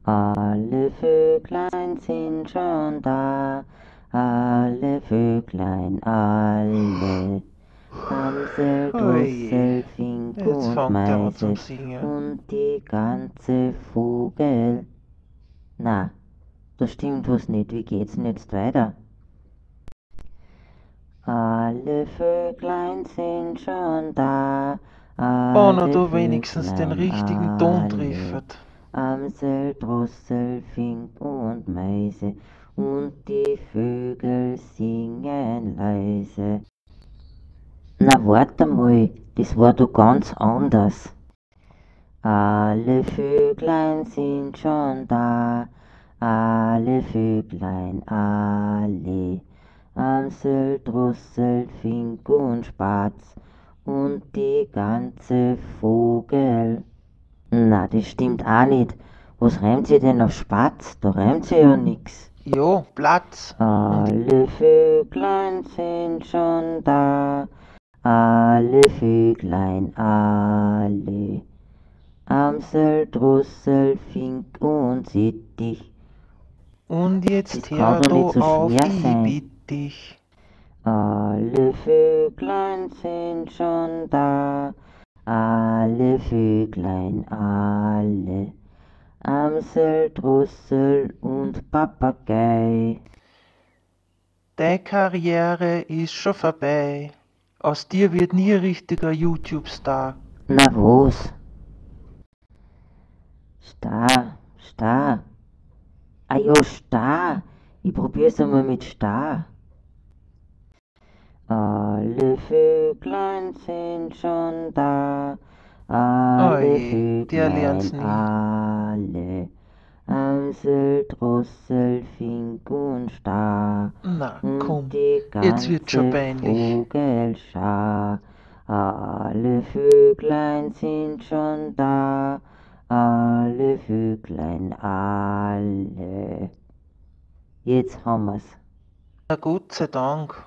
Alle Vöglein sind schon da, alle Vöglein, alle. Amsel, Oje, Drossel, Fink jetzt und fängt er an zum Meise Singen. und die ganze Vogel. Na, da stimmt was nicht. Wie geht's denn jetzt weiter? Alle Vöglein sind schon da, Oh, na alle du wenigstens den Vöglein, richtigen Ton alle. treffet. Amsel, Drossel, Fink und Meise und die Vögel singen leise. Na, warte mal, das war doch ganz anders. Alle Vöglein sind schon da, alle Vöglein, alle. Amsel, Drossel, Fink und Spatz und die ganze Vogel. Na, das stimmt auch nicht. Was reimt sie denn auf Spatz? Da reimt sie ja nix. Jo, Platz. Und Alle Vöglein sind schon da, alle Vöglein, alle. Amsel, Drossel, Fink und Sittich. jetzt Das kann hör doch nicht du so auf, schwer ich sein. bitt dich. Alle Vöglein sind schon da, alle Vöglein, alle. Amsel, Drossel und Papagei. Deine Karriere ist schon vorbei. Aus dir wird nie ein richtiger YouTube-Star. Na was? Star, Star. Ah ja, Star. Ich probier's einmal mit Star. Alle Vöglein sind schon da, alle Oje, der lernt's Vöglein, nie. alle. Amsel, Drossel, Fink und Star Na, und komm, die jetzt wird's schon ganze peinlich. Vogelschar. Alle Vöglein sind schon da, alle Vöglein, alle. Jetzt haben wir's. Na Gott sei Dank.